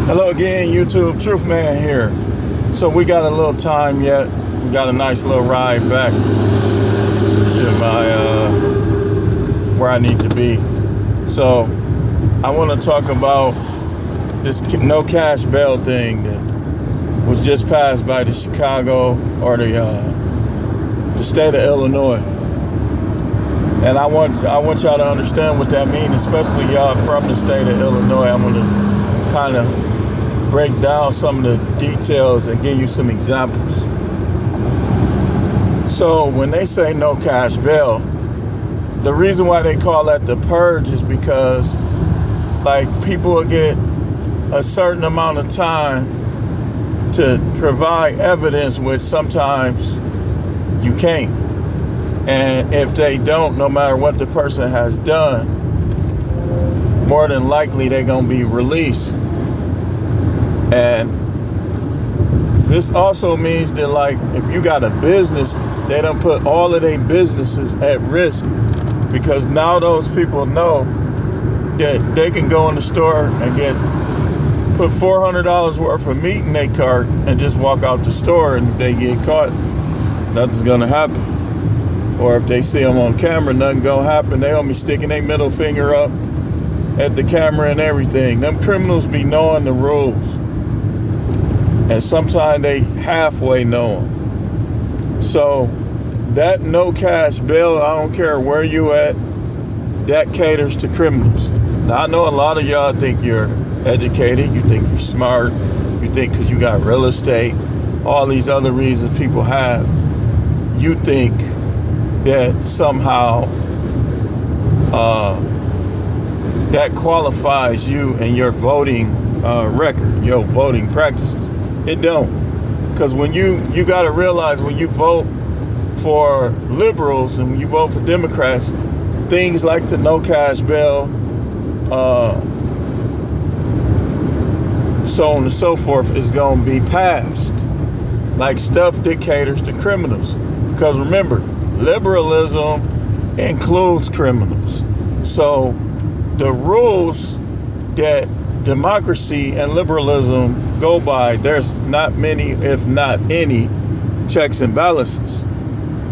Hello again, YouTube. Truth Man here. So we got a little time yet. We got a nice little ride back to my where I need to be. So I want to talk about this no cash bail thing that was just passed by the Chicago or the state of Illinois. And I want y'all to understand what that means, especially y'all from the state of Illinois. I'm gonna kind of break down some of the details and give you some examples. So when they say no cash bail, the reason why they call that the purge is because like people will get a certain amount of time to provide evidence, which sometimes you can't. And if they don't, no matter what the person has done, more than likely they're gonna be released. And this also means that, like, if you got a business, they done put all of their businesses at risk, because now those people know that they can go in the store and put $400 worth of meat in their cart and just walk out the store, and if they get caught, nothing's gonna happen. Or if they see them on camera, nothing gonna happen. They gonna be sticking their middle finger up at the camera and everything. Them criminals be knowing the rules. And sometimes they halfway know them. So that no cash bail, I don't care where you at, that caters to criminals. Now I know a lot of y'all think you're educated, you think you're smart, you think because you got real estate, all these other reasons people have, you think that somehow that qualifies you and your voting record, your voting practices. It don't. Because when you got to realize, when you vote for liberals and when you vote for Democrats, things like the no cash bail, so on and so forth, is going to be passed. Like stuff that caters to criminals. Because remember, liberalism includes criminals. So the rules that democracy and liberalism go by, there's not many, if not any, checks and balances.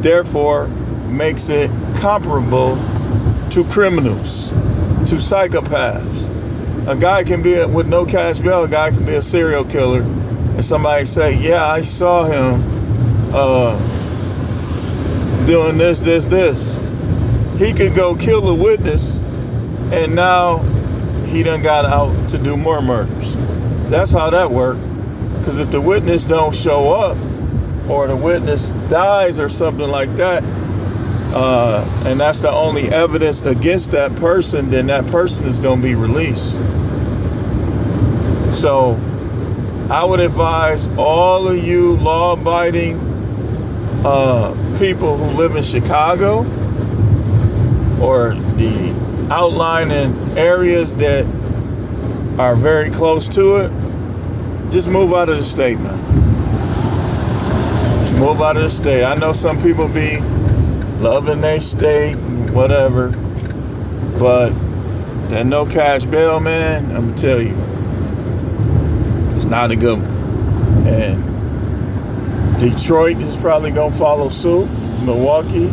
Therefore, makes it comparable to criminals, to psychopaths. A guy can be, with no cash bail, a guy can be a serial killer, and somebody say, yeah, I saw him doing this. He could go kill a witness, and now he done got out to do more murders. That's how that works. Because if the witness don't show up, or the witness dies or something like that, and that's the only evidence against that person, then that person is going to be released. So I would advise all of you law-abiding people who live in Chicago or the outlying areas that are very close to it, just move out of the state, man. Just move out of the state. I know some people be loving their state, whatever, but that no cash bail, man, I'm gonna tell you, it's not a good one. And Detroit is probably gonna follow suit. Milwaukee,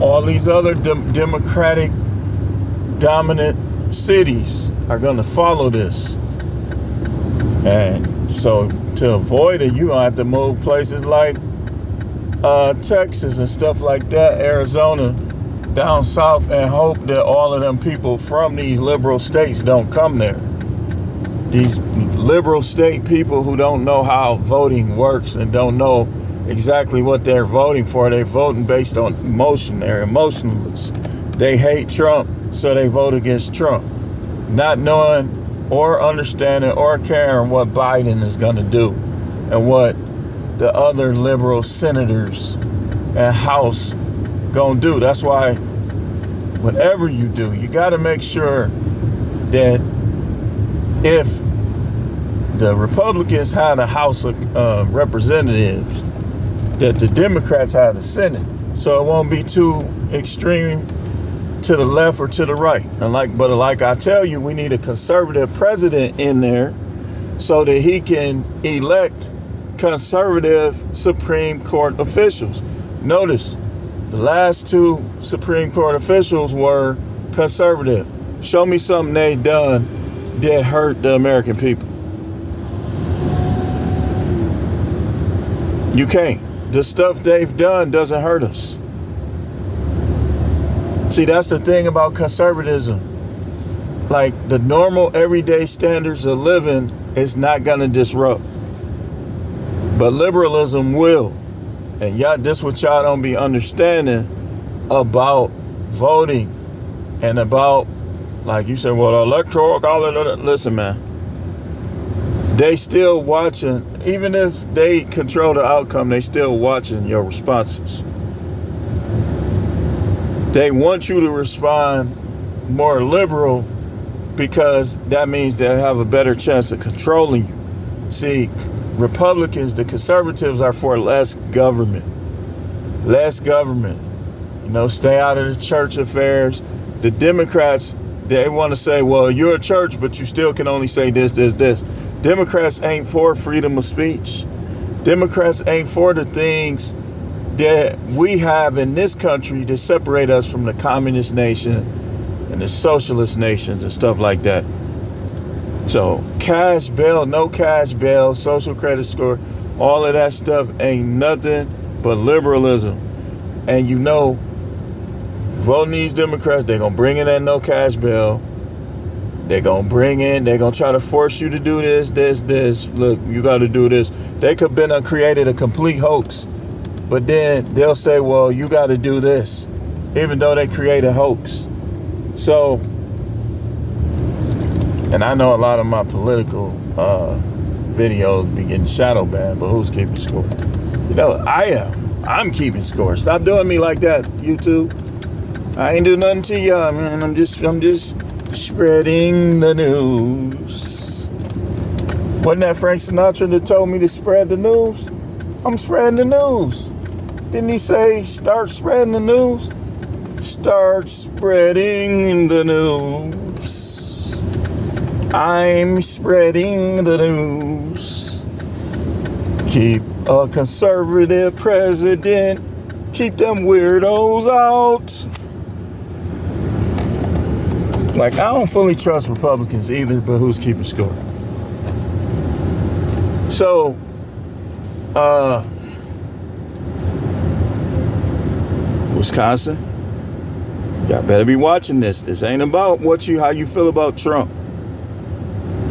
all these other democratic dominant cities are going to follow this. And so to avoid it, you're going to have to move places like Texas and stuff like that, Arizona, down south, and hope that all of them people from these liberal states don't come there. These liberal state people who don't know how voting works and don't know exactly what they're voting for. They're voting based on emotion. They're emotionalists. They hate Trump, so they vote against Trump, not knowing or understanding or caring what Biden is going to do and what the other liberal senators and House going to do. That's why whatever you do, you got to make sure that if the Republicans had a House of Representatives, that the Democrats had the Senate, so it won't be too extreme to the left or to the right. But like I tell you, we need a conservative president in there so that he can elect conservative Supreme Court officials. Notice, the last two Supreme Court officials were conservative. Show me something they've done that hurt the American people. You can't. The stuff they've done doesn't hurt us. See, that's the thing about conservatism. Like, the normal everyday standards of living is not going to disrupt. But liberalism will. And y'all, this what y'all don't be understanding about voting and about, like you said, well, electoral college. Listen, man. They still watching, even if they control the outcome, they still watching your responses. They want you to respond more liberal because that means they'll have a better chance of controlling you. See, Republicans, the conservatives are for less government. Less government. You know, stay out of the church affairs. The Democrats, they want to say, well, you're a church, but you still can only say this, this, this. Democrats ain't for freedom of speech. Democrats ain't for the things that we have in this country that separate us from the communist nation and the socialist nations and stuff like that. So cash bail, no cash bail, social credit score, all of that stuff ain't nothing but liberalism. And you know, voting these Democrats, they're going to bring in that no cash bail. They're going to try to force you to do this, this, this. Look, you got to do this. They could have been created a complete hoax. But then they'll say, well, you got to do this, even though they create a hoax. So, and I know a lot of my political videos be getting shadow banned, but who's keeping score? You know, I am. I'm keeping score. Stop doing me like that, YouTube. I ain't do nothing to y'all, man. I'm just spreading the news. Wasn't that Frank Sinatra that told me to spread the news? I'm spreading the news. Didn't he say, start spreading the news? Start spreading the news. I'm spreading the news. Keep a conservative president. Keep them weirdos out. Like, I don't fully trust Republicans either, but who's keeping score? So, Wisconsin, y'all better be watching this. This ain't about how you feel about Trump.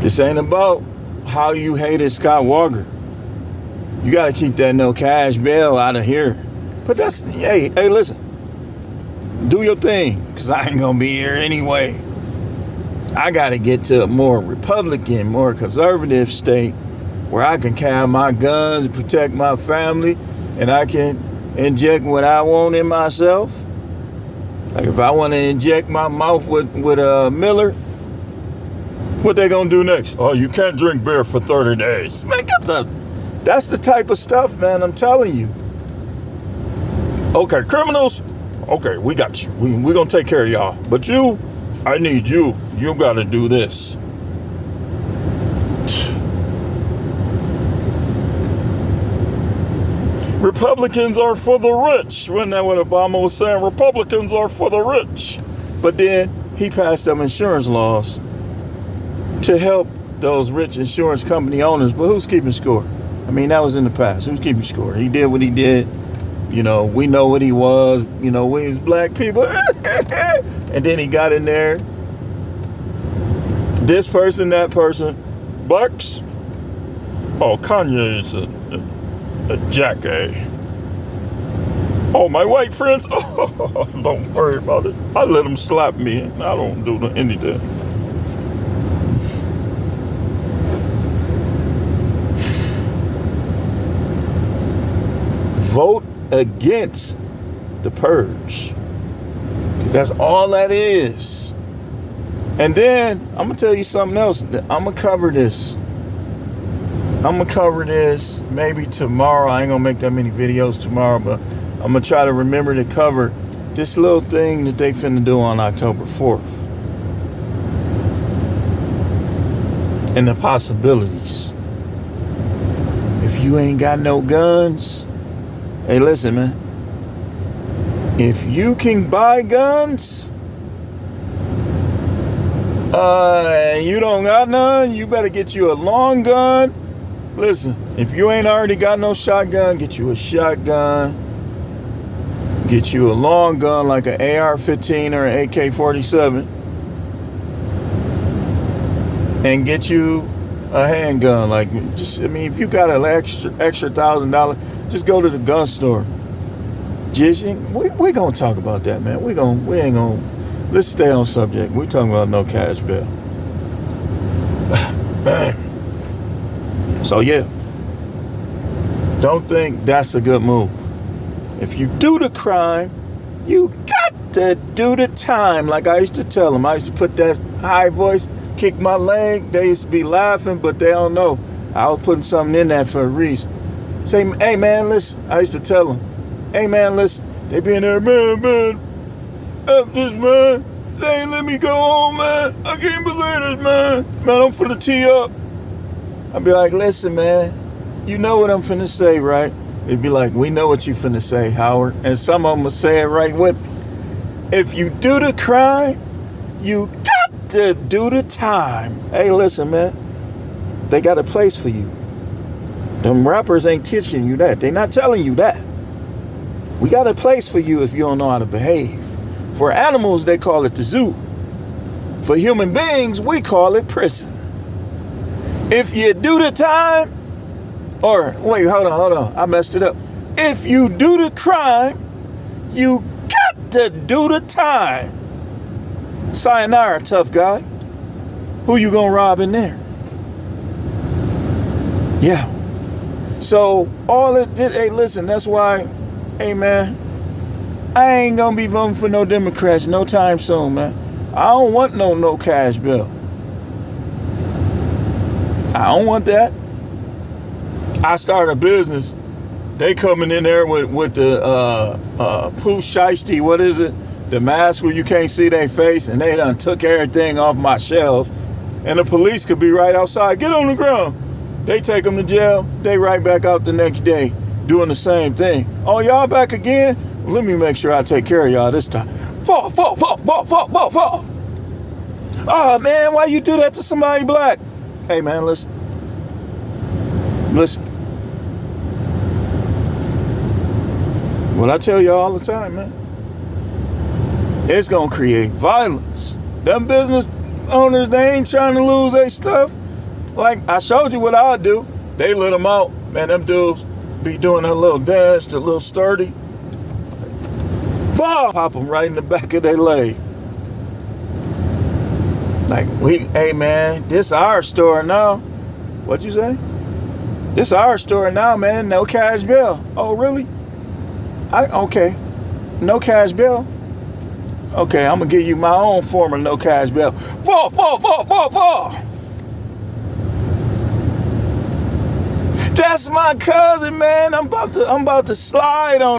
This ain't about how you hated Scott Walker. You got to keep that no cash bail out of here. But that's, hey, listen. Do your thing, because I ain't going to be here anyway. I got to get to a more Republican, more conservative state where I can carry my guns and protect my family, and I can inject what I want in myself. Like if I want to inject my mouth with a Miller, what they gonna do next? Oh, you can't drink beer for 30 days. Man, that's the type of stuff, man, I'm telling you. Okay, criminals, okay, we got you. We gonna take care of y'all. But you, I need you. You gotta do this. Republicans are for the rich. Wasn't that what Obama was saying? Republicans are for the rich. But then he passed them insurance laws to help those rich insurance company owners. But who's keeping score? I mean, that was in the past. Who's keeping score? He did what he did. You know, we know what he was. You know, we was black people. And then he got in there. This person, that person. Bucks. Oh, Kanye is a jackass. Oh, my white friends. Oh, don't worry about it. I let them slap me. I don't do anything. Vote against the purge. That's all that is. And then I'm gonna tell you something else. I'm gonna cover this. Maybe tomorrow. I ain't gonna make that many videos tomorrow, but I'm gonna try to remember to cover this little thing that they finna do on October 4th. and the possibilities. If you ain't got no guns, hey, listen, man. If you can buy guns, and you don't got none, you better get you a long gun. Listen, if you ain't already got no shotgun, get you a shotgun. Get you a long gun like an AR-15 or an AK-47. And get you a handgun. Like, just, I mean, if you got an extra $1,000, just go to the gun store. We gonna talk about that, man. We ain't gonna. Let's stay on subject. We're talking about no cash bail. So yeah, don't think that's a good move. If you do the crime, you got to do the time. Like I used to tell them. I used to put that high voice, kick my leg. They used to be laughing, but they don't know. I was putting something in that for a reason. Say, hey man, listen. I used to tell them, hey man, listen. They be in there, man, F this, man. They ain't let me go home, man. I can't believe this, man. Man, I'm finna tee up. I'd be like, listen, man, you know what I'm finna say, right? It'd be like, we know what you finna say, Howard. And some of them will say it right with me. If you do the crime, you got to do the time. Hey, listen, man, they got a place for you. Them rappers ain't teaching you that. They not telling you that. We got a place for you if you don't know how to behave. For animals, they call it the zoo. For human beings, we call it prison. If you do the time, or wait, hold on, I messed it up. If you do the crime, you got to do the time. Sayonara, tough guy. Who you gonna rob in there? Yeah. So hey, listen, that's why, hey man, I ain't gonna be voting for no Democrats no time soon, man. I don't want no cash bill. I don't want that. I start a business. They coming in there with the purge-pt1, what is it? The mask where you can't see their face, and they done took everything off my shelves. And the police could be right outside. Get on the ground. They take them to jail. They right back out the next day doing the same thing. Oh, y'all back again? Well, let me make sure I take care of y'all this time. Fall. Oh man, why you do that to somebody black? Hey man, listen. What I tell y'all all the time, man. It's gonna create violence. Them business owners, they ain't trying to lose their stuff. Like I showed you what I do. They let them out. Man, them dudes be doing a little dance, a little sturdy. Pop them right in the back of their leg. Like, hey man, this our store now. What'd you say? This our store now, man. No cash bill. Oh, really? Okay. No cash bill? Okay, I'm gonna give you my own form of no cash bill. Fall. That's my cousin, man. I'm about to slide on